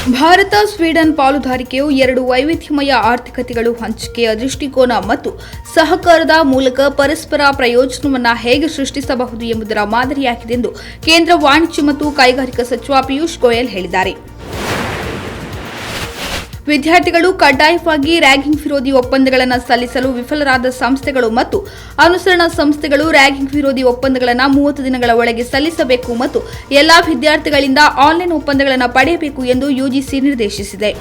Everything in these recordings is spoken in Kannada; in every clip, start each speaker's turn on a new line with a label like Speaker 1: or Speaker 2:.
Speaker 1: ಭಾರತ ಸ್ವೀಡನ್ ಪಾಲುದಾರಿಕೆಯು ಎರಡು ವೈವಿಧ್ಯಮಯ ಆರ್ಥಿಕತೆಗಳು ಹಂಚಿಕೆಯ ದೃಷ್ಟಿಕೋನ ಮತ್ತು ಸಹಕಾರದ ಮೂಲಕ ಪರಸ್ಪರ ಪ್ರಯೋಜನವನ್ನು ಹೇಗೆ ಸೃಷ್ಟಿಸಬಹುದು ಎಂಬುದರ ಮಾದರಿಯಾಗಿದೆ ಎಂದು ಕೇಂದ್ರ ವಾಣಿಜ್ಯ ಮತ್ತು ಕೈಗಾರಿಕಾ ಸಚಿವ ಪಿಯೂಷ್ ಗೋಯಲ್ ಹೇಳಿದ್ದಾರೆ. ವಿದ್ಯಾರ್ಥಿಗಳು ಕಡ್ಡಾಯವಾಗಿ ರ್ಯಾಗಿಂಗ್ ವಿರೋಧಿ ಒಪ್ಪಂದಗಳನ್ನು ಸಲ್ಲಿಸಲು ವಿಫಲರಾದ ಸಂಸ್ಥೆಗಳು ಮತ್ತು ಅನುಸರಣಾ ಸಂಸ್ಥೆಗಳು ರ್ಯಾಗಿಂಗ್ ವಿರೋಧಿ ಒಪ್ಪಂದಗಳನ್ನು 30 ದಿನಗಳ ಒಳಗೆ ಸಲ್ಲಿಸಬೇಕು ಮತ್ತು ಎಲ್ಲಾ ವಿದ್ಯಾರ್ಥಿಗಳಿಂದ ಆನ್ಲೈನ್ ಒಪ್ಪಂದಗಳನ್ನು ಪಡೆಯಬೇಕು ಎಂದು ಯುಜಿಸಿ ನಿರ್ದೇಶಿಸಿದೆ.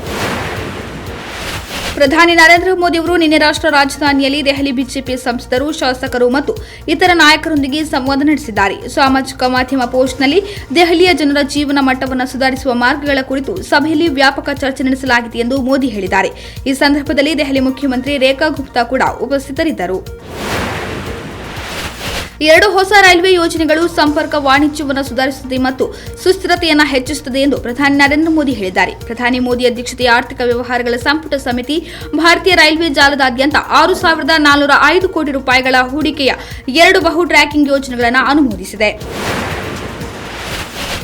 Speaker 1: ಪ್ರಧಾನಿ ನರೇಂದ್ರ ಮೋದಿ ಅವರು ನಿನ್ನೆ ರಾಷ್ಟ್ರ ರಾಜಧಾನಿಯಲ್ಲಿ ದೆಹಲಿ ಬಿಜೆಪಿ ಸಂಸದರು, ಶಾಸಕರು ಮತ್ತು ಇತರ ನಾಯಕರೊಂದಿಗೆ ಸಂವಾದ ನಡೆಸಿದ್ದಾರೆ. ಸಾಮಾಜಿಕ ಮಾಧ್ಯಮ ಪೋಸ್ಟ್ನಲ್ಲಿ ದೆಹಲಿಯ ಜನರ ಜೀವನ ಮಟ್ಟವನ್ನು ಸುಧಾರಿಸುವ ಮಾರ್ಗಗಳ ಕುರಿತು ಸಭೆಯಲ್ಲಿ ವ್ಯಾಪಕ ಚರ್ಚೆ ನಡೆಸಲಾಗಿದೆ ಎಂದು ಮೋದಿ ಹೇಳಿದ್ದಾರೆ. ಈ ಸಂದರ್ಭದಲ್ಲಿ ದೆಹಲಿ ಮುಖ್ಯಮಂತ್ರಿ ರೇಖಾ ಗುಪ್ತಾ ಕೂಡ ಉಪಸ್ಥಿತರಿದ್ದರು. 2 ಹೊಸ ರೈಲ್ವೆ ಯೋಜನೆಗಳು ಸಂಪರ್ಕ ವಾಣಿಜ್ಯವನ್ನು ಸುಧಾರಿಸುತ್ತದೆ ಮತ್ತು ಸುಸ್ಥಿರತೆಯನ್ನು ಹೆಚ್ಚಿಸುತ್ತದೆ ಎಂದು ಪ್ರಧಾನಿ ನರೇಂದ್ರ ಮೋದಿ ಹೇಳಿದ್ದಾರೆ. ಪ್ರಧಾನಿ ಮೋದಿ ಅಧ್ಯಕ್ಷತೆಯ ಆರ್ಥಿಕ ವ್ಯವಹಾರಗಳ ಸಂಪುಟ ಸಮಿತಿ ಭಾರತೀಯ ರೈಲ್ವೆ ಜಾಲದಾದ್ಯಂತ 6,405 ಕೋಟಿ ರೂಪಾಯಿಗಳ ಹೂಡಿಕೆಯ 2 ಬಹು ಟ್ರ್ಯಾಕಿಂಗ್ ಯೋಜನೆಗಳನ್ನು ಅನುಮೋದಿಸಿದೆ.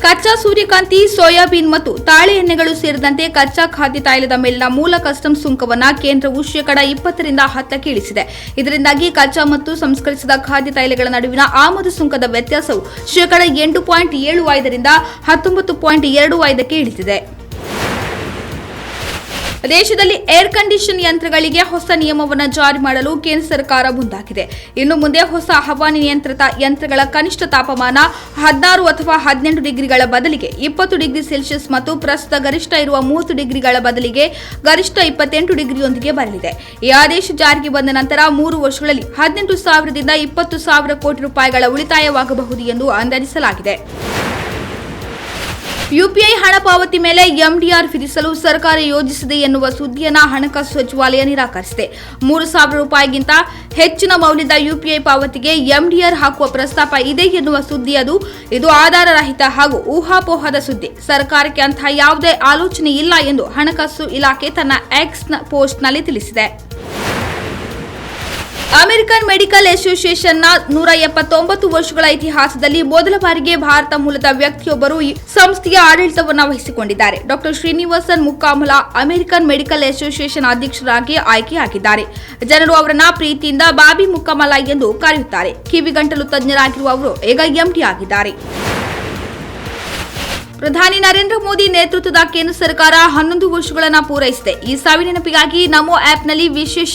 Speaker 1: ಕಚ್ಚಾ ಸೂರ್ಯಕಾಂತಿ, ಸೋಯಾಬೀನ್ ಮತ್ತು ತಾಳೆ ಎಣ್ಣೆಗಳು ಸೇರಿದಂತೆ ಕಚ್ಚಾ ಖಾದ್ಯ ತೈಲದ ಮೇಲಿನ ಮೂಲ ಕಸ್ಟಮ್ಸ್ ಸುಂಕವನ್ನು ಕೇಂದ್ರವು 20% 10% ಇಳಿಸಿದೆ. ಇದರಿಂದಾಗಿ ಕಚ್ಚಾ ಮತ್ತು ಸಂಸ್ಕರಿಸಿದ ಖಾದ್ಯ ತೈಲಗಳ ನಡುವಿನ ಆಮದು ಸುಂಕದ ವ್ಯತ್ಯಾಸವು 8.75 ರಿಂದ 19.25ಕ್ಕೆ ಇಳಿದಿದೆ. ದೇಶದಲ್ಲಿ ಏರ್ ಕಂಡೀಷನ್ ಯಂತ್ರಗಳಿಗೆ ಹೊಸ ನಿಯಮವನ್ನು ಜಾರಿ ಮಾಡಲು ಕೇಂದ್ರ ಸರ್ಕಾರ ಮುಂದಾಗಿದೆ. ಇನ್ನು ಮುಂದೆ ಹೊಸ ಹವಾಮಾನ ನಿಯಂತ್ರಿತ ಯಂತ್ರಗಳ ಕನಿಷ್ಠ ತಾಪಮಾನ 16 ಅಥವಾ 18 ಡಿಗ್ರಿಗಳ ಬದಲಿಗೆ 20 ಡಿಗ್ರಿ ಸೆಲ್ಸಿಯಸ್ ಮತ್ತು ಪ್ರಸ್ತುತ ಗರಿಷ್ಠ ಇರುವ 30 ಡಿಗ್ರಿಗಳ ಬದಲಿಗೆ ಗರಿಷ್ಠ 28 ಡಿಗ್ರಿಯೊಂದಿಗೆ ಬರಲಿದೆ. ಈ ಆದೇಶ ಜಾರಿಗೆ ಬಂದ ನಂತರ 3 ವರ್ಷಗಳಲ್ಲಿ 18,000 ರಿಂದ 20,000 ಕೋಟಿ ರೂಪಾಯಿಗಳ ಉಳಿತಾಯವಾಗಬಹುದು ಎಂದು ಅಂದಾಜಿಸಲಾಗಿದೆ. ಯುಪಿಐ ಹಣ ಪಾವತಿ ಮೇಲೆ ಎಂಡಿಆರ್ ವಿಧಿಸಲು ಸರ್ಕಾರ ಯೋಜಿಸಿದೆ ಎನ್ನುವ ಸುದ್ದಿಯನ್ನು ಹಣಕಾಸು ಸಚಿವಾಲಯ ನಿರಾಕರಿಸಿದೆ. 3,000 ರೂಪಾಯಿಗಿಂತ ಹೆಚ್ಚಿನ ಮೌಲ್ಯದ ಯುಪಿಐ ಪಾವತಿಗೆ ಎಂಡಿಆರ್ ಹಾಕುವ ಪ್ರಸ್ತಾಪ ಇದೆ ಎನ್ನುವ ಸುದ್ದಿ ಇದು ಆಧಾರರಹಿತ ಹಾಗೂ ಊಹಾಪೋಹದ ಸುದ್ದಿ. ಸರ್ಕಾರಕ್ಕೆ ಅಂತಹ ಯಾವುದೇ ಆಲೋಚನೆ ಇಲ್ಲ ಎಂದು ಹಣಕಾಸು ಇಲಾಖೆ ತನ್ನ ಎಕ್ಸ್ ಪೋಸ್ಟ್ನಲ್ಲಿ ತಿಳಿಸಿದೆ. ಅಮೆರಿಕನ್ ಮೆಡಿಕಲ್ ಅಸೋಸಿಯೇಷನ್ನ 179 ವರ್ಷಗಳ ಇತಿಹಾಸದಲ್ಲಿ ಮೊದಲ ಬಾರಿಗೆ ಭಾರತ ಮೂಲದ ವ್ಯಕ್ತಿಯೊಬ್ಬರು ಈ ಸಂಸ್ಥೆಯ ಆಡಳಿತವನ್ನು ವಹಿಸಿಕೊಂಡಿದ್ದಾರೆ. ಡಾ ಶ್ರೀನಿವಾಸನ್ ಮುಕ್ಕಾಮಲ ಅಮೆರಿಕನ್ ಮೆಡಿಕಲ್ ಅಸೋಸಿಯೇಷನ್ ಅಧ್ಯಕ್ಷರಾಗಿ ಆಯ್ಕೆಯಾಗಿದ್ದಾರೆ. ಜನರು ಅವರನ್ನ ಪ್ರೀತಿಯಿಂದ ಬಾಬಿ ಮುಕ್ಕಾಮಲ ಎಂದು ಕರೆಯುತ್ತಾರೆ. ಕಿವಿಗಂಟಲು ತಜ್ಞರಾಗಿರುವ ಅವರು ಈಗ ಎಂಡಿ ಆಗಿದ್ದಾರೆ. ಪ್ರಧಾನಿ ನರೇಂದ್ರ ಮೋದಿ ನೇತೃತ್ವದ ಕೇಂದ್ರ ಸರ್ಕಾರ 11 ವರ್ಷಗಳನ್ನು ಪೂರೈಸಿದೆ. ಈ ನೆನಪಿಗಾಗಿ ನಮೋ ಆಪ್ನಲ್ಲಿ ವಿಶೇಷ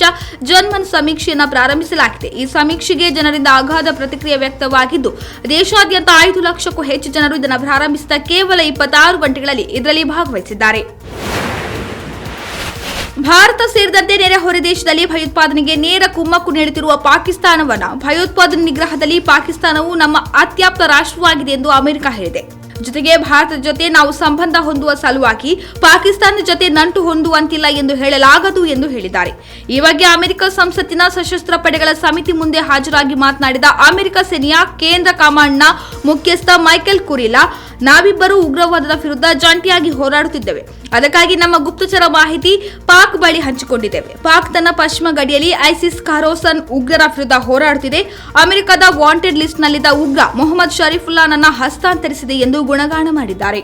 Speaker 1: ಜನ್ಮನ್ ಸಮೀಕ್ಷೆಯನ್ನು ಪ್ರಾರಂಭಿಸಲಾಗಿದೆ. ಈ ಸಮೀಕ್ಷೆಗೆ ಜನರಿಂದ ಅಗಾಧ ಪ್ರತಿಕ್ರಿಯೆ ವ್ಯಕ್ತವಾಗಿದ್ದು, ದೇಶಾದ್ಯಂತ 5 ಲಕ್ಷಕ್ಕೂ ಹೆಚ್ಚು ಜನರು ಇದನ್ನು ಪ್ರಾರಂಭಿಸಿದ ಕೇವಲ 26 ಗಂಟೆಗಳಲ್ಲಿ ಇದರಲ್ಲಿ ಭಾಗವಹಿಸಿದ್ದಾರೆ. ಭಾರತ ಸೇರಿದಂತೆ ನೆರೆಹೊರೆ ದೇಶದಲ್ಲಿ ಭಯೋತ್ಪಾದನೆಗೆ ನೇರ ಕುಮ್ಮಕ್ಕು ನೀಡುತ್ತಿರುವ ಪಾಕಿಸ್ತಾನವನ್ನು ಭಯೋತ್ಪಾದನೆ ನಿಗ್ರಹದಲ್ಲಿ ಪಾಕಿಸ್ತಾನವು ನಮ್ಮ ಅತ್ಯಾಪ್ತ ರಾಷ್ಟ್ರವಾಗಿದೆ ಎಂದು ಅಮೆರಿಕ ಹೇಳಿದೆ. ಜೊತೆಗೆ ಭಾರತದ ಜೊತೆ ನಾವು ಸಂಬಂಧ ಹೊಂದುವ ಸಲುವಾಗಿ ಪಾಕಿಸ್ತಾನದ ಜೊತೆ ನಂಟು ಹೊಂದುವಂತಿಲ್ಲ ಎಂದು ಹೇಳಲಾಗದು ಎಂದು ಹೇಳಿದ್ದಾರೆ. ಈ ಬಗ್ಗೆ ಅಮೆರಿಕ ಸಂಸತ್ತಿನ ಸಶಸ್ತ್ರ ಪಡೆಗಳ ಸಮಿತಿ ಮುಂದೆ ಹಾಜರಾಗಿ ಮಾತನಾಡಿದ ಅಮೆರಿಕ ಸೇನೆಯ ಕೇಂದ್ರ ಕಮಾಂಡ್ನ ಮುಖ್ಯಸ್ಥ ಮೈಕೆಲ್ ಕುರಿಲಾ, ನಾವಿಬ್ಬರು ಉಗ್ರವಾದದ ವಿರುದ್ಧ ಜಂಟಿಯಾಗಿ ಹೋರಾಡುತ್ತಿದ್ದೇವೆ. ಅದಕ್ಕಾಗಿ ನಮ್ಮ ಗುಪ್ತಚರ ಮಾಹಿತಿ ಪಾಕ್ ಬಳಿ ಹಂಚಿಕೊಂಡಿದ್ದೇವೆ. ಪಾಕ್ ತನ್ನ ಪಶ್ಚಿಮ ಗಡಿಯಲ್ಲಿ ಐಸಿಸ್ ಖಾರೋಸನ್ ಉಗ್ರರ ವಿರುದ್ಧ ಹೋರಾಡುತ್ತಿದೆ. ಅಮೆರಿಕದ ವಾಂಟೆಡ್ ಲಿಸ್ಟ್ನಲ್ಲಿದ್ದ ಉಗ್ರ ಮೊಹಮ್ಮದ್ ಶರೀಫುಲ್ಲಾನನ್ನ ಹಸ್ತಾಂತರಿಸಿದೆ ಎಂದು ಗುಣಗಾನ ಮಾಡಿದ್ದಾರೆ.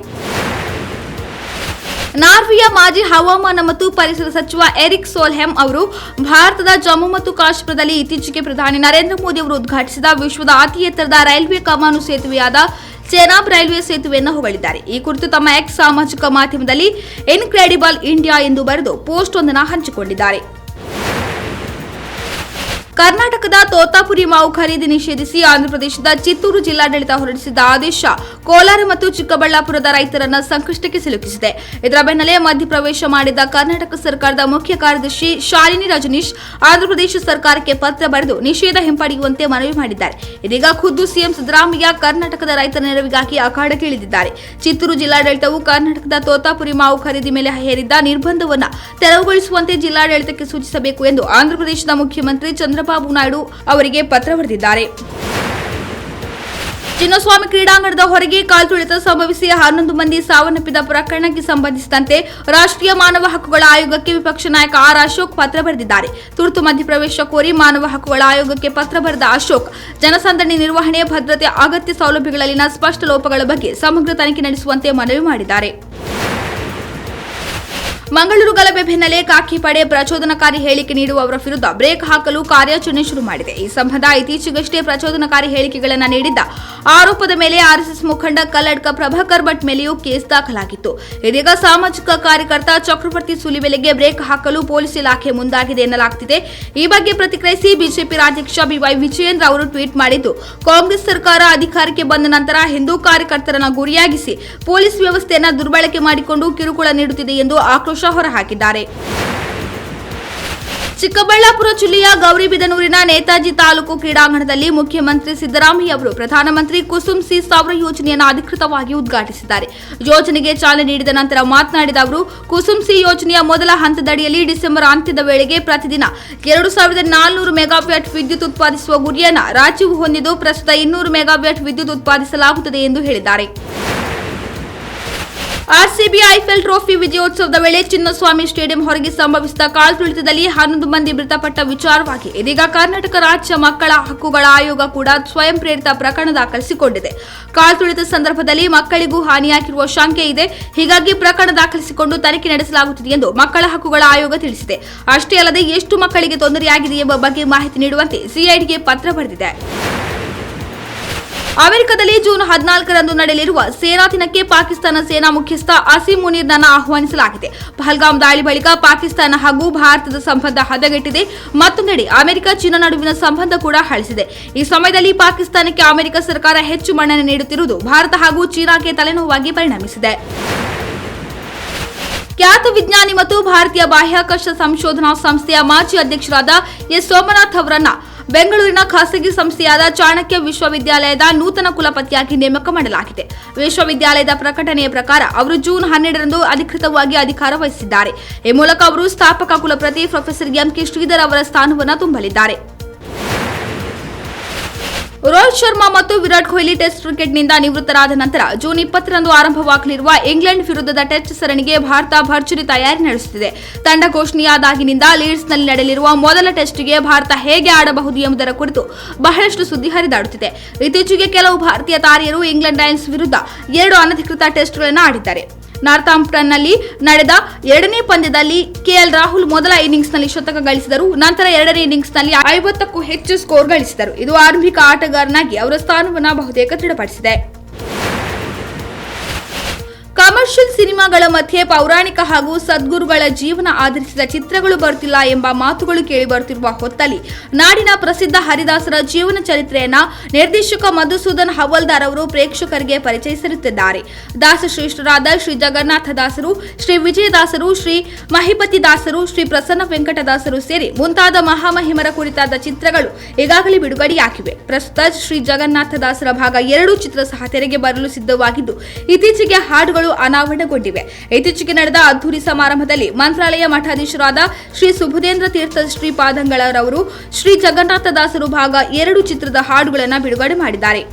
Speaker 1: ನಾರ್ವೆಯ ಮಾಜಿ ಹವಾಮಾನ ಮತ್ತು ಪರಿಸರ ಸಚಿವ ಎರಿಕ್ ಸೋಲ್ಹೆಮ್ ಅವರು ಭಾರತದ ಜಮ್ಮು ಮತ್ತು ಕಾಶ್ಮೀರದಲ್ಲಿ ಇತ್ತೀಚೆಗೆ ಪ್ರಧಾನಿ ನರೇಂದ್ರ ಮೋದಿ ಅವರು ಉದ್ಘಾಟಿಸಿದ ವಿಶ್ವದ ಅತಿ ಎತ್ತರದ ರೈಲ್ವೆ ಕಮಾನು ಸೇತುವೆಯಾದ ಚೆನಾಬ್ ರೈಲ್ವೆ ಸೇತುವೆಯನ್ನು ಹೊಗಳಿದ್ದಾರೆ. ಈ ಕುರಿತು ತಮ್ಮ ಎಕ್ಸ್ ಸಾಮಾಜಿಕ ಮಾಧ್ಯಮದಲ್ಲಿ ಇನ್ಕ್ರೆಡಿಬಲ್ ಇಂಡಿಯಾ ಎಂದು ಬರೆದು ಪೋಸ್ಟ್ ಒಂದನ್ನು ಹಂಚಿಕೊಂಡಿದ್ದಾರೆ. ಕರ್ನಾಟಕದ ತೋತಾಪುರಿ ಮಾವು ಖರೀದಿ ನಿಷೇಧಿಸಿ ಆಂಧ್ರಪ್ರದೇಶದ ಚಿತ್ತೂರು ಜಿಲ್ಲಾಡಳಿತ ಹೊರಡಿಸಿದ್ದ ಆದೇಶ ಕೋಲಾರ ಮತ್ತು ಚಿಕ್ಕಬಳ್ಳಾಪುರದ ರೈತರನ್ನ ಸಂಕಷ್ಟಕ್ಕೆ ಸಿಲುಕಿಸಿದೆ. ಇದರ ಬೆನ್ನಲ್ಲೇ ಮಧ್ಯಪ್ರವೇಶ ಮಾಡಿದ ಕರ್ನಾಟಕ ಸರ್ಕಾರದ ಮುಖ್ಯ ಕಾರ್ಯದರ್ಶಿ ಶಾಲಿನಿ ರಜನೀಶ್ ಆಂಧ್ರಪ್ರದೇಶ ಸರ್ಕಾರಕ್ಕೆ ಪತ್ರ ಬರೆದು ನಿಷೇಧ ಹಿಂಪಡೆಯುವಂತೆ ಮನವಿ ಮಾಡಿದ್ದಾರೆ. ಇದೀಗ ಖುದ್ದು ಸಿಎಂ ಸಿದ್ದರಾಮಯ್ಯ ಕರ್ನಾಟಕದ ರೈತರ ನೆರವಿಗಾಗಿ ಅಖಾಡಕ್ಕೆ ಇಳಿದಿದ್ದಾರೆ. ಚಿತ್ತೂರು ಜಿಲ್ಲಾಡಳಿತವು ಕರ್ನಾಟಕದ ತೋತಾಪುರಿ ಮಾವು ಖರೀದಿ ಮೇಲೆ ಹೇರಿದ್ದ ನಿರ್ಬಂಧವನ್ನು ತೆರವುಗೊಳಿಸುವಂತೆ ಜಿಲ್ಲಾಡಳಿತಕ್ಕೆ ಸೂಚಿಸಬೇಕು ಎಂದು ಆಂಧ್ರಪ್ರದೇಶದ ಮುಖ್ಯಮಂತ್ರಿ ಚಂದ್ರಬಾಬು ನಾಯ್ಡು ಅವರಿಗೆ ಪತ್ರ ಬರೆದಿದ್ದಾರೆ. ಚಿನ್ನಸ್ವಾಮಿ ಕ್ರೀಡಾಂಗಣದ ಹೊರಗೆ ಕಾಲ್ತುಳಿತ ಸಂಭವಿಸಿ 11 ಮಂದಿ ಸಾವನ್ನಪ್ಪಿದ ಪ್ರಕರಣಕ್ಕೆ ಸಂಬಂಧಿಸಿದಂತೆ ರಾಷ್ಟ್ರೀಯ ಮಾನವ ಹಕ್ಕುಗಳ ಆಯೋಗಕ್ಕೆ ವಿಪಕ್ಷ ನಾಯಕ ಆರ್ ಅಶೋಕ್ ಪತ್ರ ಬರೆದಿದ್ದಾರೆ. ತುರ್ತು ಮಧ್ಯಪ್ರವೇಶ ಕೋರಿ ಮಾನವ ಹಕ್ಕುಗಳ ಆಯೋಗಕ್ಕೆ ಪತ್ರ ಬರೆದ ಅಶೋಕ್ ಜನಸಂದಣಿ ನಿರ್ವಹಣೆ, ಭದ್ರತೆ, ಅಗತ್ಯ ಸೌಲಭ್ಯಗಳಲ್ಲಿನ ಸ್ಪಷ್ಟ ಲೋಪಗಳ ಬಗ್ಗೆ ಸಮಗ್ರ ತನಿಖೆ ನಡೆಸುವಂತೆ ಮನವಿ ಮಾಡಿದ್ದಾರೆ. ಮಂಗಳೂರು ಗಲಭೆ ಬೆನ್ನಲ್ಲೇ ಖಾಕಿ ಪಡೆ ಪ್ರಚೋದನಕಾರಿ ಹೇಳಿಕೆ ನೀಡುವವರ ವಿರುದ್ಧ ಬ್ರೇಕ್ ಹಾಕಲು ಕಾರ್ಯಾಚರಣೆ ಶುರು ಮಾಡಿದೆ. ಈ ಸಂಬಂಧ ಇತ್ತೀಚೆಗಷ್ಟೇ ಪ್ರಚೋದನಕಾರಿ ಹೇಳಿಕೆಗಳನ್ನು ನೀಡಿದ್ದ ಆರೋಪದ ಮೇಲೆ ಆರ್ಎಸ್ಎಸ್ ಮುಖಂಡ ಕಲ್ಲಡ್ಕ ಪ್ರಭಾಕರ್ ಭಟ್ ಮೇಲೆಯೂ ಕೇಸ್ ದಾಖಲಾಗಿತ್ತು. ಇದೀಗ ಸಾಮಾಜಿಕ ಕಾರ್ಯಕರ್ತ ಚಕ್ರವರ್ತಿ ಸುಲಿಬೆಲೆಗೆ ಬ್ರೇಕ್ ಹಾಕಲು ಪೊಲೀಸ್ ಇಲಾಖೆ ಮುಂದಾಗಿದೆ ಎನ್ನಲಾಗುತ್ತಿದೆ. ಈ ಬಗ್ಗೆ ಪ್ರತಿಕ್ರಿಯಿಸಿ ಬಿಜೆಪಿ ರಾಜ್ಯಾಧ್ಯಕ್ಷ ಬಿವೈ ವಿಜಯೇಂದ್ರ ಅವರು ಟ್ವೀಟ್ ಮಾಡಿದ್ದು, ಕಾಂಗ್ರೆಸ್ ಸರ್ಕಾರ ಅಧಿಕಾರಕ್ಕೆ ಬಂದ ನಂತರ ಹಿಂದೂ ಕಾರ್ಯಕರ್ತರನ್ನು ಗುರಿಯಾಗಿಸಿ ಪೊಲೀಸ್ ವ್ಯವಸ್ಥೆಯನ್ನು ದುರ್ಬಳಕೆ ಮಾಡಿಕೊಂಡು ಕಿರುಕುಳ ನೀಡುತ್ತಿದೆ ಎಂದು ಆಕ್ರೋಶ ಹೊರಹಾಕಿದ್ದಾರೆ. ಚಿಕ್ಕಬಳ್ಳಾಪುರ ಜಿಲ್ಲೆಯ ಗೌರಿಬಿದನೂರಿನ ನೇತಾಜಿ ತಾಲೂಕು ಕ್ರೀಡಾಂಗಣದಲ್ಲಿ ಮುಖ್ಯಮಂತ್ರಿ ಸಿದ್ದರಾಮಯ್ಯ ಅವರು ಪ್ರಧಾನಮಂತ್ರಿ ಕುಸುಮ್ ಸಿ ಸೌರ ಯೋಜನೆಯನ್ನು ಅಧಿಕೃತವಾಗಿ ಉದ್ಘಾಟಿಸಿದ್ದಾರೆ. ಯೋಜನೆಗೆ ಚಾಲನೆ ನೀಡಿದ ನಂತರ ಮಾತನಾಡಿದ ಅವರು, ಕುಸುಮ್ ಸಿ ಯೋಜನೆಯ ಮೊದಲ ಹಂತದಡಿಯಲ್ಲಿ ಡಿಸೆಂಬರ್ ಅಂತ್ಯದ ವೇಳೆಗೆ ಪ್ರತಿದಿನ 2400 ಮೆಗಾವ್ಯಾಟ್ ವಿದ್ಯುತ್ ಉತ್ಪಾದಿಸುವ ಗುರಿಯನ್ನು ರಾಜ್ಯವು ಹೊಂದಿದ್ದು, ಪ್ರಸ್ತುತ 200 ಮೆಗಾವ್ಯಾಟ್ ವಿದ್ಯುತ್ ಉತ್ಪಾದಿಸಲಾಗುತ್ತದೆ ಎಂದು ಹೇಳಿದ್ದಾರೆ. ಆರ್ಸಿಬಿ ಐಪಿಎಲ್ ಟ್ರೋಫಿ ವಿಜಯೋತ್ಸವದ ವೇಳೆ ಚಿನ್ನಸ್ವಾಮಿ ಸ್ಟೇಡಿಯಂ ಹೊರಗೆ ಸಂಭವಿಸಿದ ಕಾಲ್ತುಳಿತದಲ್ಲಿ 11 ಮಂದಿ ಮೃತಪಟ್ಟ ವಿಚಾರವಾಗಿ ಇದೀಗ ಕರ್ನಾಟಕ ರಾಜ್ಯ ಮಕ್ಕಳ ಹಕ್ಕುಗಳ ಆಯೋಗ ಕೂಡ ಸ್ವಯಂ ಪ್ರೇರಿತ ಪ್ರಕರಣ ದಾಖಲಿಸಿಕೊಂಡಿದೆ. ಕಾಲ್ತುಳಿತ ಸಂದರ್ಭದಲ್ಲಿ ಮಕ್ಕಳಿಗೂ ಹಾನಿಯಾಗಿರುವ ಶಂಕೆ ಇದೆ. ಹೀಗಾಗಿ ಪ್ರಕರಣ ದಾಖಲಿಸಿಕೊಂಡು ತನಿಖೆ ನಡೆಸಲಾಗುತ್ತಿದೆ ಎಂದು ಮಕ್ಕಳ ಹಕ್ಕುಗಳ ಆಯೋಗ ತಿಳಿಸಿದೆ. ಅಷ್ಟೇ ಅಲ್ಲದೆ ಎಷ್ಟು ಮಕ್ಕಳಿಗೆ ತೊಂದರೆಯಾಗಿದೆ ಎಂಬ ಬಗ್ಗೆ ಮಾಹಿತಿ ನೀಡುವಂತೆ ಸಿಐಡಿಗೆ ಪತ್ರ ಬರೆದಿದೆ. ಅಮೆರಿಕದಲ್ಲಿ ಜೂನ್ 14ರಂದು ನಡೆಯಲಿರುವ ಸೇನಾ ದಿನಕ್ಕೆ ಪಾಕಿಸ್ತಾನ ಸೇನಾ ಮುಖ್ಯಸ್ಥ ಅಸೀಂ ಮುನೀರ್ನನ್ನು ಆಹ್ವಾನಿಸಲಾಗಿದೆ. ಪಹಲ್ಗಾಮ್ ದಾಳಿ ಬಳಿಕ ಪಾಕಿಸ್ತಾನ ಹಾಗೂ ಭಾರತದ ಸಂಬಂಧ ಹದಗೆಟ್ಟಿದೆ. ಮತ್ತೊಂದೆಡೆ ಅಮೆರಿಕ ಚೀನಾ ನಡುವಿನ ಸಂಬಂಧ ಕೂಡ ಹಳಿಸಿದೆ. ಈ ಸಮಯದಲ್ಲಿ ಪಾಕಿಸ್ತಾನಕ್ಕೆ ಅಮೆರಿಕ ಸರ್ಕಾರ ಹೆಚ್ಚು ಮನ್ನಣೆ ನೀಡುತ್ತಿರುವುದು ಭಾರತ ಹಾಗೂ ಚೀನಾಕ್ಕೆ ತಲೆನೋವಾಗಿ ಪರಿಣಮಿಸಿದೆ. ಖ್ಯಾತ ವಿಜ್ಞಾನಿ ಮತ್ತು ಭಾರತೀಯ ಬಾಹ್ಯಾಕಾಶ ಸಂಶೋಧನಾ ಸಂಸ್ಥೆಯ ಮಾಜಿ ಅಧ್ಯಕ್ಷರಾದ ಎಸ್ ಸೋಮನಾಥ್ ಅವರನ್ನ ಬೆಂಗಳೂರಿನ ಖಾಸಗಿ ಸಂಸ್ಥೆಯಾದ ಚಾಣಕ್ಯ ವಿಶ್ವವಿದ್ಯಾಲಯದ ನೂತನ ಕುಲಪತಿಯಾಗಿ ನೇಮಕ ಮಾಡಲಾಗಿದೆ. ವಿಶ್ವವಿದ್ಯಾಲಯದ ಪ್ರಕಟಣೆಯ ಪ್ರಕಾರ ಅವರು ಜೂನ್ 12ರಂದು ಅಧಿಕೃತವಾಗಿ ಅಧಿಕಾರ ವಹಿಸಿದ್ದಾರೆ. ಈ ಮೂಲಕ ಅವರು ಸ್ಥಾಪಕ ಕುಲಪತಿ ಪ್ರೊಫೆಸರ್ ಎಂಕೆ ಶ್ರೀಧರ್ ಅವರ ಸ್ಥಾನವನ್ನು ತುಂಬಲಿದ್ದಾರೆ. ರೋಹಿತ್ ಶರ್ಮಾ ಮತ್ತು ವಿರಾಟ್ ಕೊಹ್ಲಿ ಟೆಸ್ಟ್ ಕ್ರಿಕೆಟ್ನಿಂದ ನಿವೃತ್ತರಾದ ನಂತರ ಜೂನ್ 20ರಂದು ಆರಂಭವಾಗಲಿರುವ ಇಂಗ್ಲೆಂಡ್ ವಿರುದ್ಧದ ಟೆಸ್ಟ್ ಸರಣಿಗೆ ಭಾರತ ಭರ್ಜರಿ ತಯಾರಿ ನಡೆಸುತ್ತಿದೆ. ತಂಡ ಘೋಷಣೆಯಾದಾಗಿನಿಂದ ಲೀಡ್ಸ್ನಲ್ಲಿ ನಡೆಯಲಿರುವ ಮೊದಲ ಟೆಸ್ಟ್ಗೆ ಭಾರತ ಹೇಗೆ ಆಡಬಹುದು ಎಂಬುದರ ಕುರಿತು ಬಹಳಷ್ಟು ಸುದ್ದಿ ಹರಿದಾಡುತ್ತಿದೆ. ಇತ್ತೀಚೆಗೆ ಕೆಲವು ಭಾರತೀಯ ತಾರೆಯರು ಇಂಗ್ಲೆಂಡ್ ಲಯನ್ಸ್ ವಿರುದ್ಧ 2 ಅನಧಿಕೃತ ಟೆಸ್ಟ್ಗಳನ್ನು ಆಡಿದ್ದಾರೆ. ನಾರ್ಥಾಂಪ್ಟನ್ನಲ್ಲಿ ನಡೆದ 2ನೇ ಪಂದ್ಯದಲ್ಲಿ ಕೆಎಲ್ ರಾಹುಲ್ ಮೊದಲ ಇನ್ನಿಂಗ್ಸ್ನಲ್ಲಿ ಶತಕ ಗಳಿಸಿದರು. ನಂತರ 2ನೇ ಇನ್ನಿಂಗ್ಸ್ನಲ್ಲಿ 50ಕ್ಕೂ ಹೆಚ್ಚು ಸ್ಕೋರ್ ಗಳಿಸಿದರು. ಇದು ಆರಂಭಿಕ ಆಟಗಾರನಾಗಿ ಅವರ ಸ್ಥಾನವನ್ನು ಬಹುತೇಕ ದೃಢಪಡಿಸಿದೆ. ಕಮರ್ಷಿಯಲ್ ಸಿನಿಮಾಗಳ ಮಧ್ಯೆ ಪೌರಾಣಿಕ ಹಾಗೂ ಸದ್ಗುರುಗಳ ಜೀವನ ಆಧರಿಸಿದ ಚಿತ್ರಗಳು ಬರುತ್ತಿಲ್ಲ ಎಂಬ ಮಾತುಗಳು ಕೇಳಿಬರುತ್ತಿರುವ ಹೊತ್ತಲ್ಲಿ ನಾಡಿನ ಪ್ರಸಿದ್ಧ ಹರಿದಾಸರ ಜೀವನ ಚರಿತ್ರೆಯನ್ನ ನಿರ್ದೇಶಕ ಮಧುಸೂದನ್ ಹವಲ್ದಾರ್ ಅವರು ಪ್ರೇಕ್ಷಕರಿಗೆ ಪರಿಚಯಿಸುತ್ತಿದ್ದಾರೆ. ದಾಸಶ್ರೇಷ್ಠರಾದ ಶ್ರೀ ಜಗನ್ನಾಥ ದಾಸರು, ಶ್ರೀ ವಿಜಯದಾಸರು, ಶ್ರೀ ಮಹಿಪತಿ ದಾಸರು, ಶ್ರೀ ಪ್ರಸನ್ನ ವೆಂಕಟದಾಸರು ಸೇರಿ ಮುಂತಾದ ಮಹಾಮಹಿಮರ ಕುರಿತಾದ ಚಿತ್ರಗಳು ಈಗಾಗಲೇ ಬಿಡುಗಡೆಯಾಗಿವೆ. ಪ್ರಸ್ತುತ ಶ್ರೀ ಜಗನ್ನಾಥ ದಾಸರ ಭಾಗ 2 ಚಿತ್ರ ಸಹ ತೆರೆಗೆ ಬರಲು ಸಿದ್ಧವಾಗಿದ್ದು, ಇತ್ತೀಚೆಗೆ ಹಾಡುಗಳು ಅನಾವರಣಗೊಂಡಿವೆ. ಇತ್ತೀಚೆಗೆ ನಡೆದ ಅದ್ದೂರಿ ಸಮಾರಂಭದಲ್ಲಿ ಮಂತ್ರಾಲಯ ಮಠಾಧೀಶರಾದ ಶ್ರೀ ಸುಬುಧೇಂದ್ರ ತೀರ್ಥ ಶ್ರೀಪಾದಂಗಳರವರು ಶ್ರೀ ಜಗನ್ನಾಥ ದಾಸರು ಭಾಗ 2 ಚಿತ್ರದ ಹಾಡುಗಳನ್ನು ಬಿಡುಗಡೆ ಮಾಡಿದ್ದಾರೆ.